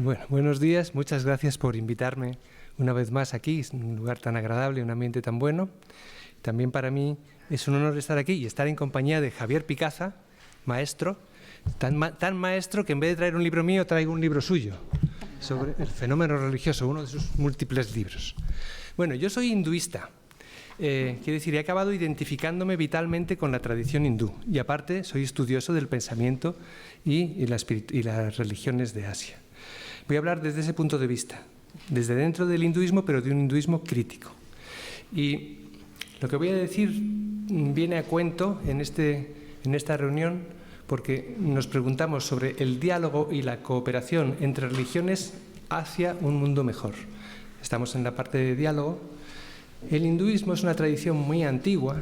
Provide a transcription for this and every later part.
Bueno, buenos días, muchas gracias por invitarme una vez más aquí, es un lugar tan agradable, un ambiente tan bueno. También para mí es un honor estar aquí y estar en compañía de Javier Picaza, maestro, tan maestro que en vez de traer un libro mío traigo un libro suyo sobre el fenómeno religioso, uno de sus múltiples libros. Bueno, yo soy hinduista. Quiere decir, he acabado identificándome vitalmente con la tradición hindú y aparte soy estudioso del pensamiento y las religiones de Asia. Voy a hablar desde ese punto de vista, desde dentro del hinduismo, pero de un hinduismo crítico. Y lo que voy a decir viene a cuento en esta reunión porque nos preguntamos sobre el diálogo y la cooperación entre religiones hacia un mundo mejor. Estamos en la parte de diálogo. El hinduismo es una tradición muy antigua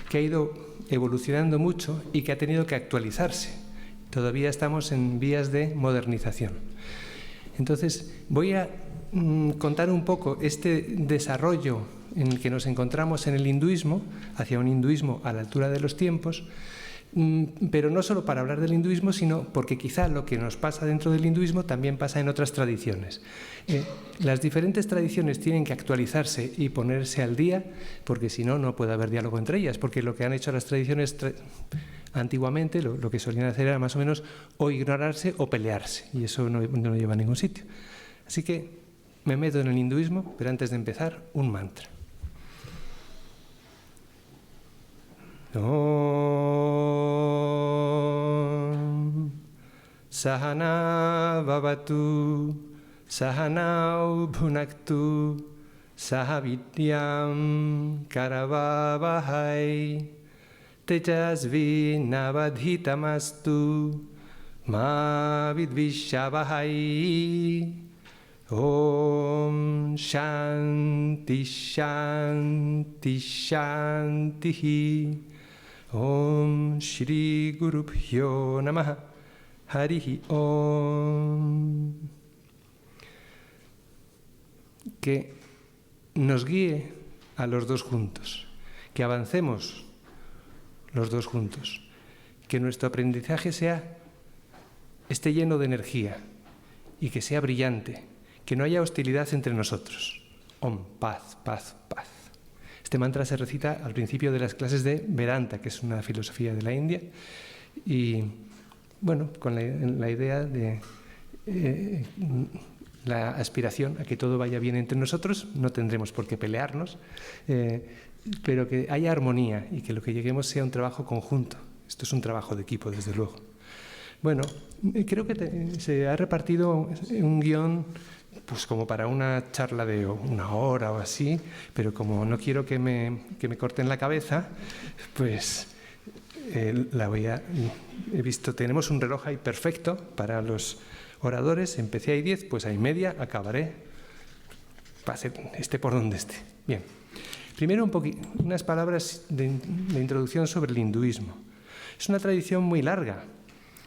que ha ido evolucionando mucho y que ha tenido que actualizarse. Todavía estamos en vías de modernización. Entonces, voy a contar un poco este desarrollo en el que nos encontramos en el hinduismo, hacia un hinduismo a la altura de los tiempos, pero no solo para hablar del hinduismo, sino porque quizá lo que nos pasa dentro del hinduismo también pasa en otras tradiciones. Las diferentes tradiciones tienen que actualizarse y ponerse al día, porque si no, no puede haber diálogo entre ellas, porque lo que han hecho las tradiciones antiguamente, lo que solían hacer era más o menos o ignorarse o pelearse, y eso no lleva a ningún sitio. Así que me meto en el hinduismo, pero antes de empezar, un mantra. Om Sahana Bhavatu Sahanau Bhunaktu Sahavidyam Karavavahai Tejasvi Navadhitamastu Ma Vidvishavahai Om Shanti Shanti Shanti Om Shri Gurubhyo Namaha Harihi Om. Que nos guíe a los dos juntos, que avancemos los dos juntos, que nuestro aprendizaje esté lleno de energía y que sea brillante, que no haya hostilidad entre nosotros. Om, paz, paz, paz. Este mantra se recita al principio de las clases de Vedanta, que es una filosofía de la India, y bueno, con la idea de la aspiración a que todo vaya bien entre nosotros. No tendremos por qué pelearnos, pero que haya armonía y que lo que lleguemos sea un trabajo conjunto. Esto es un trabajo de equipo, desde luego. Bueno, creo que se ha repartido un guión pues como para una charla de una hora o así, pero como no quiero que me corten la cabeza, pues he visto, tenemos un reloj ahí perfecto para los oradores. Empecé ahí 10, pues ahí media, acabaré, pase por donde esté. Bien, primero unas palabras de introducción sobre el hinduismo. Es una tradición muy larga,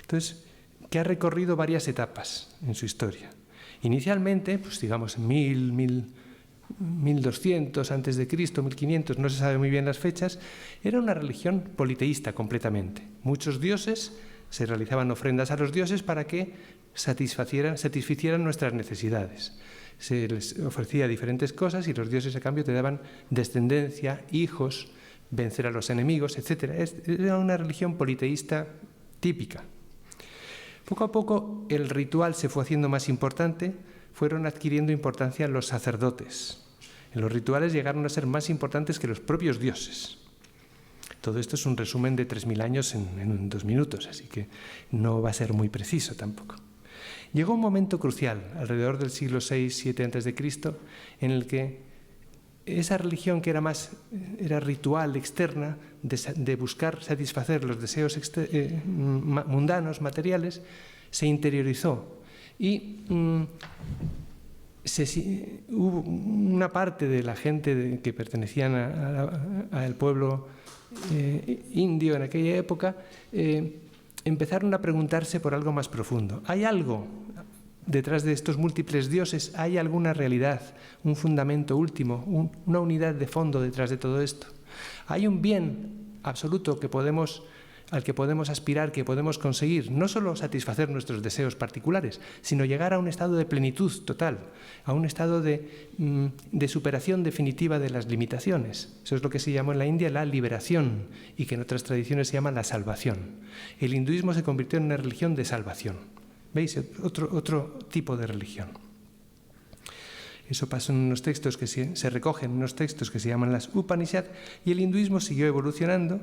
entonces, que ha recorrido varias etapas en su historia. Inicialmente, pues digamos 1200 antes de Cristo, 1500, no se sabe muy bien las fechas, era una religión politeísta completamente. Muchos dioses, se realizaban ofrendas a los dioses para que satisficieran nuestras necesidades. Se les ofrecía diferentes cosas y los dioses a cambio te daban descendencia, hijos, vencer a los enemigos, etc. Era una religión politeísta típica. Poco a poco el ritual se fue haciendo más importante, fueron adquiriendo importancia los sacerdotes. En los rituales llegaron a ser más importantes que los propios dioses. Todo esto es un resumen de 3000 años en 2 minutos, así que no va a ser muy preciso tampoco. Llegó un momento crucial, alrededor del siglo VI-VII a.C., en el que esa religión que era ritual, externa, de buscar satisfacer los deseos mundanos, materiales, se interiorizó. Y hubo una parte de la gente que pertenecían al pueblo indio en aquella época, empezaron a preguntarse por algo más profundo. ¿Hay algo detrás de estos múltiples dioses? ¿Hay alguna realidad, un fundamento último, una unidad de fondo detrás de todo esto? ¿Hay un bien absoluto que podemos al que podemos aspirar, que podemos conseguir, no solo satisfacer nuestros deseos particulares, sino llegar a un estado de plenitud total, a un estado de superación definitiva de las limitaciones. Eso es lo que se llamó en la India la liberación y que en otras tradiciones se llama la salvación. El hinduismo se convirtió en una religión de salvación. ¿Veis? Otro tipo de religión. Eso pasó en unos textos que se recogen en unos textos que se llaman las Upanishad, y el hinduismo siguió evolucionando.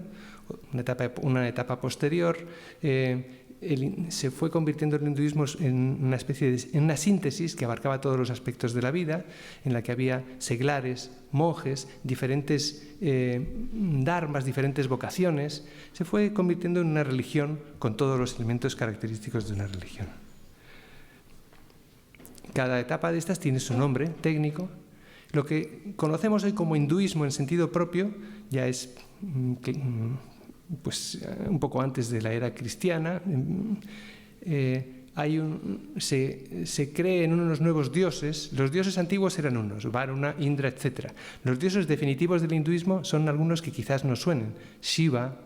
Una etapa posterior se fue convirtiendo el hinduismo en una especie en una síntesis que abarcaba todos los aspectos de la vida, en la que había seglares, monjes, diferentes dharmas, diferentes vocaciones. Se fue convirtiendo en una religión con todos los elementos característicos de una religión. Cada etapa de estas tiene su nombre técnico. Lo que conocemos hoy como hinduismo en sentido propio ya es un poco antes de la era cristiana. Se cree en unos nuevos dioses. Los dioses antiguos eran unos, Varuna, Indra, etc. Los dioses definitivos del hinduismo son algunos que quizás nos suenen: Shiva,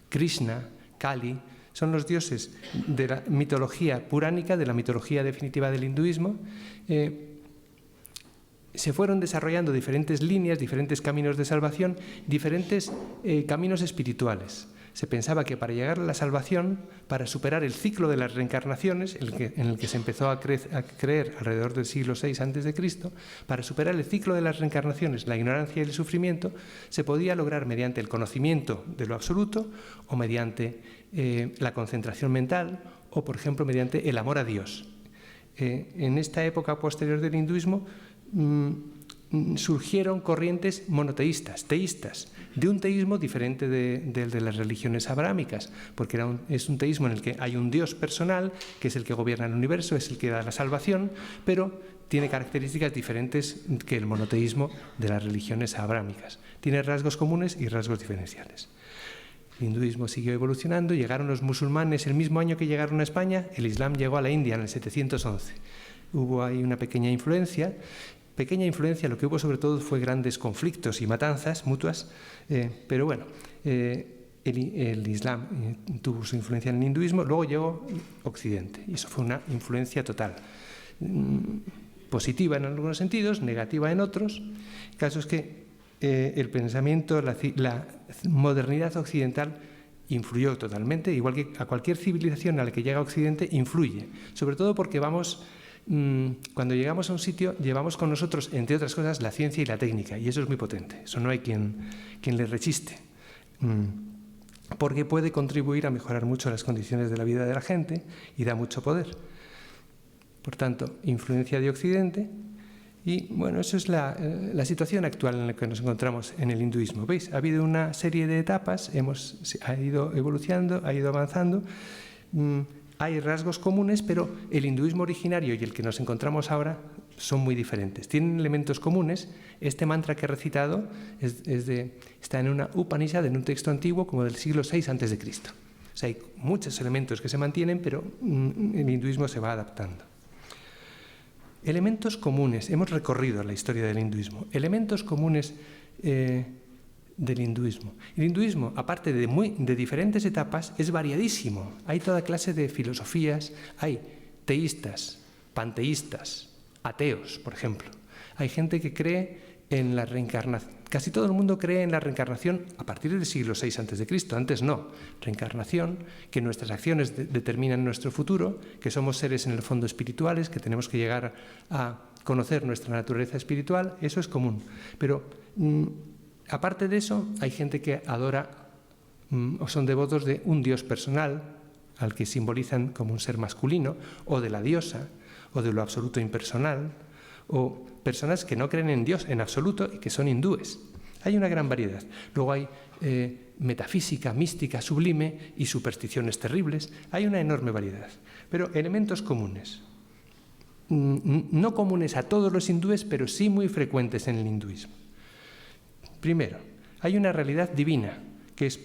Krishna, Kali. Son los dioses de la mitología puránica, de la mitología definitiva del hinduismo. Se fueron desarrollando diferentes líneas, diferentes caminos de salvación, diferentes caminos espirituales. Se pensaba que para llegar a la salvación, para superar el ciclo de las reencarnaciones, en el que se empezó a creer alrededor del siglo VI a.C., para superar el ciclo de las reencarnaciones, la ignorancia y el sufrimiento, se podía lograr mediante el conocimiento de lo absoluto o mediante la concentración mental o, por ejemplo, mediante el amor a Dios. En esta época posterior del hinduismo surgieron corrientes monoteístas, teístas, de un teísmo diferente del de las religiones abrahámicas, porque es un teísmo en el que hay un Dios personal, que es el que gobierna el universo, es el que da la salvación, pero tiene características diferentes que el monoteísmo de las religiones abrahámicas. Tiene rasgos comunes y rasgos diferenciales. El hinduismo siguió evolucionando, llegaron los musulmanes el mismo año que llegaron a España, el Islam llegó a la India en el 711. Hubo ahí una pequeña influencia, lo que hubo sobre todo fue grandes conflictos y matanzas mutuas, pero bueno, el Islam tuvo su influencia en el hinduismo, luego llegó Occidente, y eso fue una influencia total, positiva en algunos sentidos, negativa en otros. El caso es que el pensamiento, la modernidad occidental influyó totalmente, igual que a cualquier civilización a la que llega Occidente influye, sobre todo porque cuando llegamos a un sitio llevamos con nosotros, entre otras cosas, la ciencia y la técnica, y eso es muy potente, eso no hay quien le rechiste, porque puede contribuir a mejorar mucho las condiciones de la vida de la gente y da mucho poder. Por tanto, influencia de Occidente. Y bueno, eso es la situación actual en la que nos encontramos en el hinduismo. ¿Veis? Ha habido una serie de etapas, ha ido evolucionando, ha ido avanzando. Hay rasgos comunes, pero el hinduismo originario y el que nos encontramos ahora son muy diferentes. Tienen elementos comunes. Este mantra que he recitado está en una Upanishad, en un texto antiguo como del siglo VI a.C. O sea, hay muchos elementos que se mantienen, pero el hinduismo se va adaptando. Elementos comunes. Hemos recorrido la historia del hinduismo. Elementos comunes del hinduismo. El hinduismo, aparte de diferentes etapas, es variadísimo. Hay toda clase de filosofías. Hay teístas, panteístas, ateos, por ejemplo. Hay gente que cree en la reencarnación. Casi todo el mundo cree en la reencarnación a partir del siglo VI a.C. Antes no. Reencarnación, que nuestras acciones determinan nuestro futuro, que somos seres en el fondo espirituales, que tenemos que llegar a conocer nuestra naturaleza espiritual, eso es común. Pero aparte de eso, hay gente que adora o son devotos de un dios personal, al que simbolizan como un ser masculino, o de la diosa, o de lo absoluto impersonal, o personas que no creen en Dios en absoluto y que son hindúes. Hay una gran variedad. Luego hay metafísica, mística, sublime y supersticiones terribles. Hay una enorme variedad. Pero elementos comunes. No comunes a todos los hindúes, pero sí muy frecuentes en el hinduismo. Primero, hay una realidad divina, que es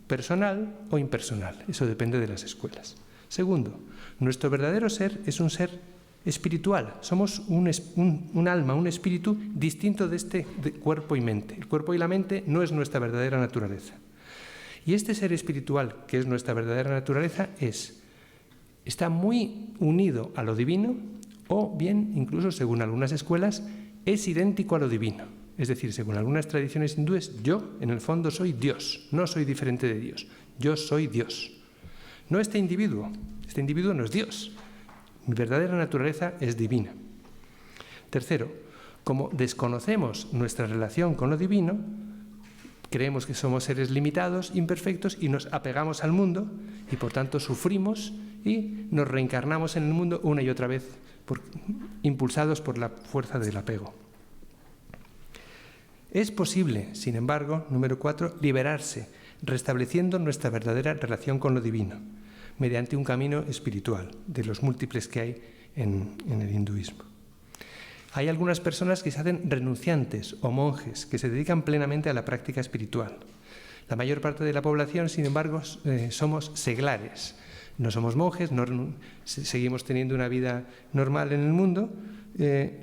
personal o impersonal. Eso depende de las escuelas. Segundo, nuestro verdadero ser es un ser espiritual. Somos un alma, un espíritu distinto de este cuerpo y mente. El cuerpo y la mente no es nuestra verdadera naturaleza. Y este ser espiritual, que es nuestra verdadera naturaleza, está muy unido a lo divino, o bien, incluso según algunas escuelas, es idéntico a lo divino. Es decir, según algunas tradiciones hindúes, yo en el fondo soy Dios, no soy diferente de Dios, yo soy Dios. No este individuo no es Dios, mi verdadera naturaleza es divina. Tercero, como desconocemos nuestra relación con lo divino, creemos que somos seres limitados, imperfectos, y nos apegamos al mundo, y por tanto sufrimos y nos reencarnamos en el mundo una y otra vez, impulsados por la fuerza del apego. Es posible, sin embargo, número 4, liberarse, restableciendo nuestra verdadera relación con lo divino, mediante un camino espiritual, de los múltiples que hay en el hinduismo. Hay algunas personas que se hacen renunciantes o monjes, que se dedican plenamente a la práctica espiritual. La mayor parte de la población, sin embargo, somos seglares. No somos monjes, seguimos teniendo una vida normal en el mundo.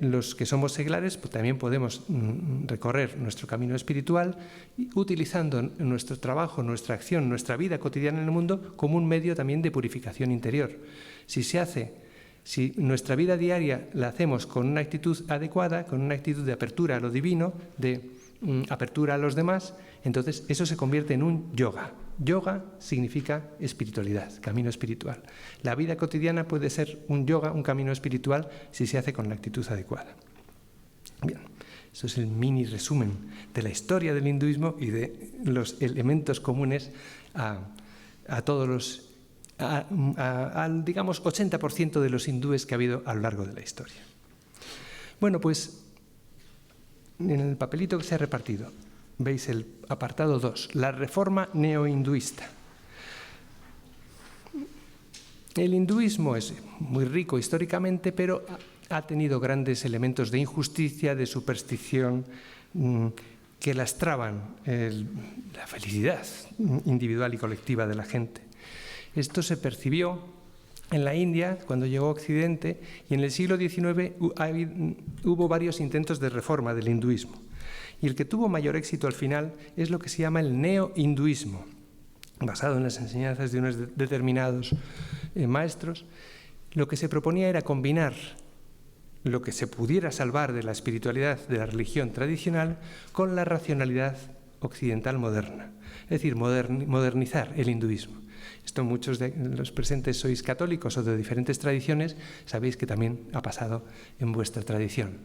Los que somos seglares pues también podemos recorrer nuestro camino espiritual utilizando nuestro trabajo, nuestra acción, nuestra vida cotidiana en el mundo como un medio también de purificación interior. Si nuestra vida diaria la hacemos con una actitud adecuada, con una actitud de apertura a lo divino, de apertura a los demás, entonces eso se convierte en un yoga. Yoga significa espiritualidad, camino espiritual. La vida cotidiana puede ser un yoga, un camino espiritual, si se hace con la actitud adecuada. Bien, eso es el mini resumen de la historia del hinduismo y de los elementos comunes a todos los, digamos, 80% de los hindúes que ha habido a lo largo de la historia. Bueno, pues en el papelito que se ha repartido veis el apartado 2, la reforma neohinduista. El hinduismo es muy rico históricamente, pero ha tenido grandes elementos de injusticia, de superstición, que lastraban la felicidad individual y colectiva de la gente. Esto se percibió en la India cuando llegó a Occidente, y en el siglo XIX hubo varios intentos de reforma del hinduismo. Y el que tuvo mayor éxito al final es lo que se llama el neo-hinduismo, basado en las enseñanzas de unos determinados maestros. Lo que se proponía era combinar lo que se pudiera salvar de la espiritualidad de la religión tradicional con la racionalidad occidental moderna, es decir, modernizar el hinduismo. Esto muchos de los presentes sois católicos o de diferentes tradiciones, sabéis que también ha pasado en vuestra tradición.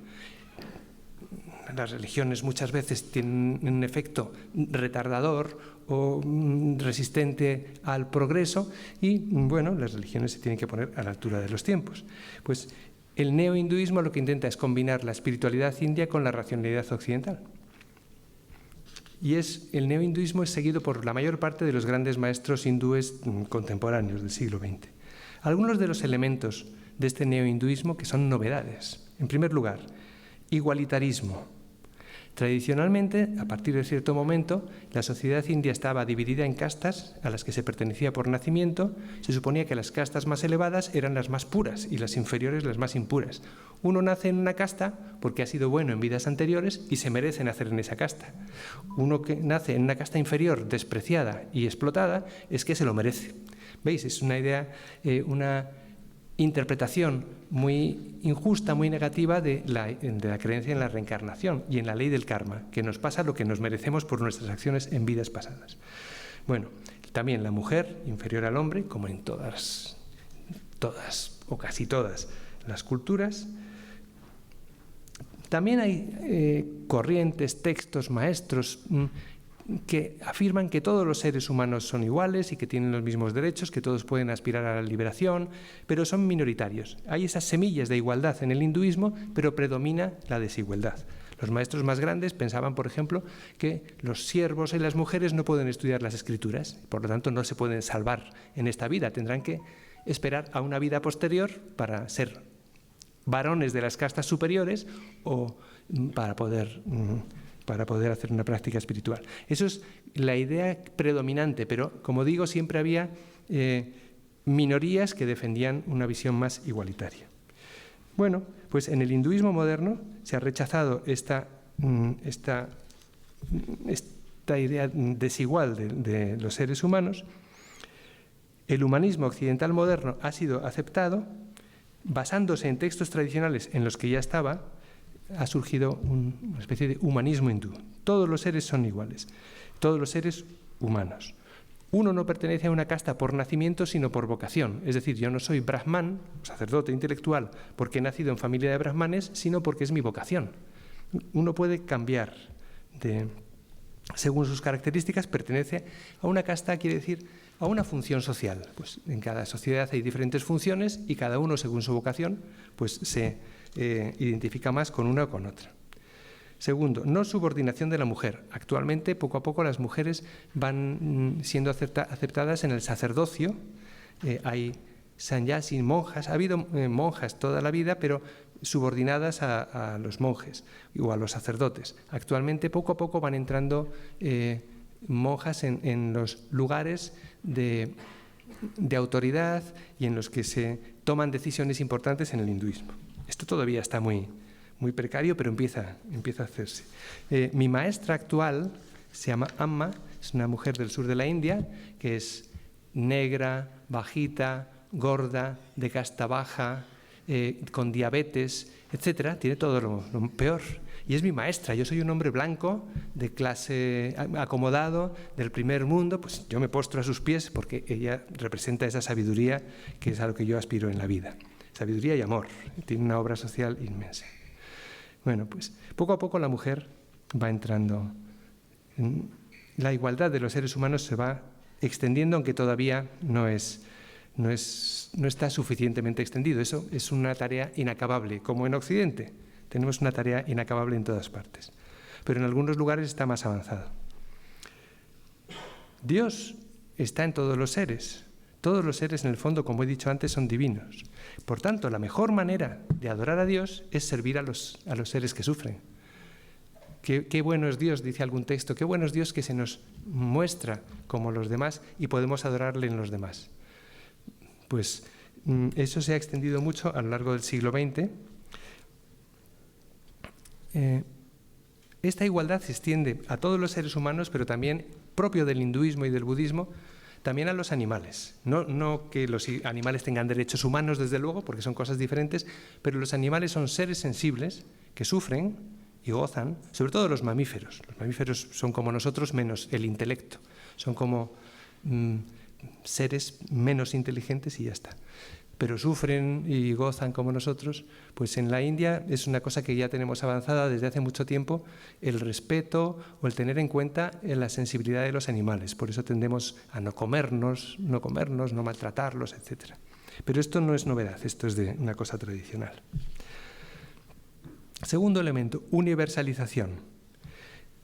Las religiones muchas veces tienen un efecto retardador o resistente al progreso y, bueno, las religiones se tienen que poner a la altura de los tiempos. Pues el neohinduismo lo que intenta es combinar la espiritualidad india con la racionalidad occidental. Y el neohinduismo es seguido por la mayor parte de los grandes maestros hindúes contemporáneos del siglo XX. Algunos de los elementos de este neohinduismo que son novedades. En primer lugar, igualitarismo. Tradicionalmente, a partir de cierto momento, la sociedad india estaba dividida en castas a las que se pertenecía por nacimiento. Se suponía que las castas más elevadas eran las más puras y las inferiores las más impuras. Uno nace en una casta porque ha sido bueno en vidas anteriores y se merece nacer en esa casta. Uno que nace en una casta inferior, despreciada y explotada, es que se lo merece. ¿Veis? Es una idea, una interpretación muy injusta, muy negativa de la creencia en la reencarnación y en la ley del karma, que nos pasa lo que nos merecemos por nuestras acciones en vidas pasadas. Bueno, también la mujer inferior al hombre, como en todas o casi todas las culturas. También hay corrientes, textos, maestros que afirman que todos los seres humanos son iguales y que tienen los mismos derechos, que todos pueden aspirar a la liberación, pero son minoritarios. Hay esas semillas de igualdad en el hinduismo, pero predomina la desigualdad. Los maestros más grandes pensaban, por ejemplo, que los siervos y las mujeres no pueden estudiar las escrituras, por lo tanto no se pueden salvar en esta vida, tendrán que esperar a una vida posterior para ser varones de las castas superiores o para poder hacer una práctica espiritual. Eso es la idea predominante, pero como digo, siempre había minorías que defendían una visión más igualitaria. Bueno, pues en el hinduismo moderno se ha rechazado esta esta idea desigual de los seres humanos, el humanismo occidental moderno ha sido aceptado basándose en textos tradicionales en los que ya estaba. Ha surgido una especie de humanismo hindú. Todos los seres son iguales, todos los seres humanos. Uno no pertenece a una casta por nacimiento, sino por vocación. Es decir, yo no soy brahman, sacerdote intelectual, porque he nacido en familia de brahmanes, sino porque es mi vocación. Uno puede cambiar según sus características, pertenece a una casta, quiere decir, a una función social. Pues en cada sociedad hay diferentes funciones y cada uno, según su vocación, pues se identifica más con una o con otra. Segundo, no subordinación de la mujer. Actualmente, poco a poco, las mujeres van siendo aceptadas en el sacerdocio. Hay sannyasis, monjas. Ha habido monjas toda la vida, pero subordinadas a los monjes o a los sacerdotes. Actualmente, poco a poco, van entrando monjas en los lugares de autoridad y en los que se toman decisiones importantes en el hinduismo. Esto todavía está muy precario, pero empieza a hacerse. Mi maestra actual se llama Amma, es una mujer del sur de la India, que es negra, bajita, gorda, de casta baja, con diabetes, etcétera. Tiene todo lo peor. Y es mi maestra. Yo soy un hombre blanco, de clase acomodado, del primer mundo. Pues yo me postro a sus pies porque ella representa esa sabiduría que es a lo que yo aspiro en la vida. Sabiduría y amor. Tiene una obra social inmensa. Bueno, pues poco a poco la mujer va entrando. La igualdad de los seres humanos se va extendiendo, aunque todavía no está suficientemente extendido. Eso es una tarea inacabable, como en Occidente. Tenemos una tarea inacabable en todas partes. Pero en algunos lugares está más avanzado. Dios está en todos los seres. Todos los seres, en el fondo, como he dicho antes, son divinos. Por tanto, la mejor manera de adorar a Dios es servir a los seres que sufren. Qué bueno es Dios, dice algún texto, qué bueno es Dios que se nos muestra como los demás y podemos adorarle en los demás. Pues eso se ha extendido mucho a lo largo del siglo XX. Esta igualdad se extiende a todos los seres humanos, pero también, propio del hinduismo y del budismo, también a los animales. No que los animales tengan derechos humanos, desde luego, porque son cosas diferentes, pero los animales son seres sensibles que sufren y gozan, sobre todo los mamíferos. Los mamíferos son como nosotros, menos el intelecto. Son como seres menos inteligentes y ya está. Pero sufren y gozan como nosotros. Pues en la India es una cosa que ya tenemos avanzada desde hace mucho tiempo, el respeto o el tener en cuenta la sensibilidad de los animales. Por eso tendemos a no comernos, no maltratarlos, etc. Pero esto no es novedad, esto es de una cosa tradicional. Segundo elemento, universalización.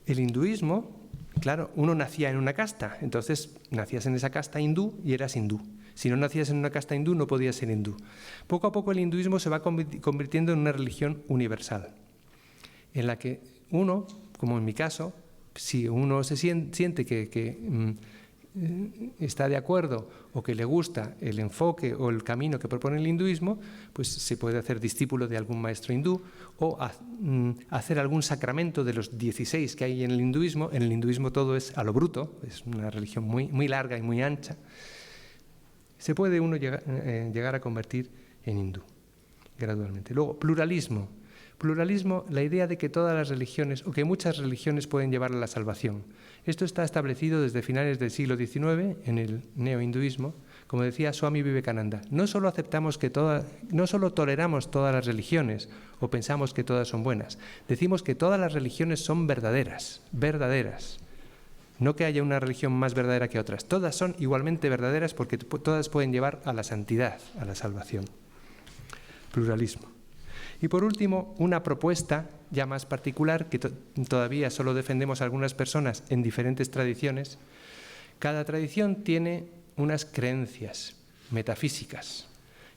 El hinduismo, claro, uno nacía en una casta, entonces nacías en esa casta hindú y eras hindú. Si no nacías en una casta hindú, no podías ser hindú. Poco a poco el hinduismo se va convirtiendo en una religión universal, en la que uno, como en mi caso, si uno se siente que está de acuerdo o que le gusta el enfoque o el camino que propone el hinduismo, pues se puede hacer discípulo de algún maestro hindú o hacer algún sacramento de los 16 que hay en el hinduismo. En el hinduismo todo es a lo bruto, es una religión muy larga y muy ancha. Se puede uno llegar a convertir en hindú gradualmente. Luego, pluralismo. Pluralismo, la idea de que todas las religiones o que muchas religiones pueden llevar a la salvación. Esto está establecido desde finales del siglo XIX en el neohinduismo. Como decía Swami Vivekananda, no solo toleramos todas las religiones o pensamos que todas son buenas, decimos que todas las religiones son verdaderas. No que haya una religión más verdadera que otras. Todas son igualmente verdaderas porque todas pueden llevar a la santidad, a la salvación. Pluralismo. Y por último, una propuesta ya más particular que todavía solo defendemos algunas personas en diferentes tradiciones. Cada tradición tiene unas creencias metafísicas.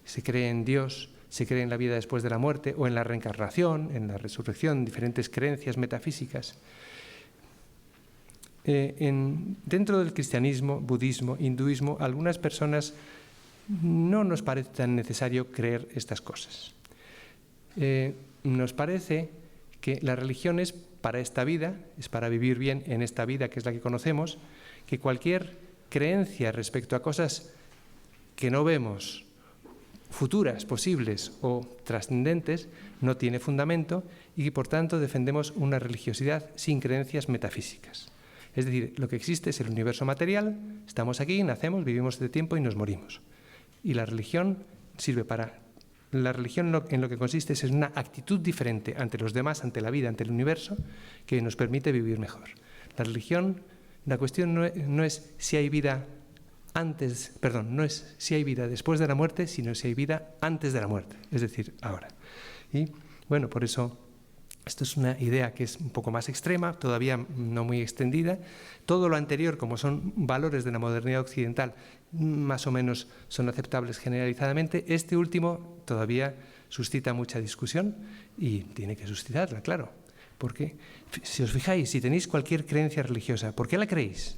Se cree en Dios, se cree en la vida después de la muerte o en la reencarnación, en la resurrección, diferentes creencias metafísicas. Dentro del cristianismo, budismo, hinduismo, algunas personas no nos parece tan necesario creer estas cosas. Nos parece que las religiones para esta vida, es para vivir bien en esta vida que es la que conocemos, que cualquier creencia respecto a cosas que no vemos, futuras, posibles o trascendentes, no tiene fundamento y que por tanto defendemos una religiosidad sin creencias metafísicas. Es decir, lo que existe es el universo material, estamos aquí, nacemos, vivimos este tiempo y nos morimos. Y la religión sirve para... La religión en lo que consiste es en una actitud diferente ante los demás, ante la vida, ante el universo, que nos permite vivir mejor. La religión, la cuestión no es si hay vida no es si hay vida después de la muerte, sino si hay vida antes de la muerte, es decir, ahora. Y bueno, por eso esto es una idea que es un poco más extrema, todavía no muy extendida. Todo lo anterior, como son valores de la modernidad occidental, más o menos son aceptables generalizadamente. Este último todavía suscita mucha discusión y tiene que suscitarla, claro. Porque, si os fijáis, si tenéis cualquier creencia religiosa, ¿por qué la creéis?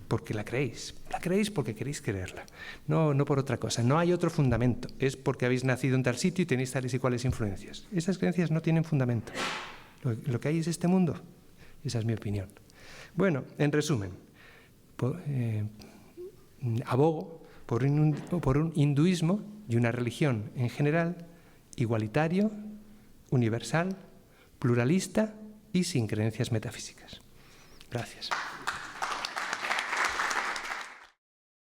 Porque la creéis. La creéis porque queréis creerla. No por otra cosa. No hay otro fundamento. Es porque habéis nacido en tal sitio y tenéis tales y cuales influencias. Esas creencias no tienen fundamento. Lo que hay es este mundo. Esa es mi opinión. Bueno, en resumen, abogo por un hinduismo y una religión en general igualitario, universal, pluralista y sin creencias metafísicas. Gracias.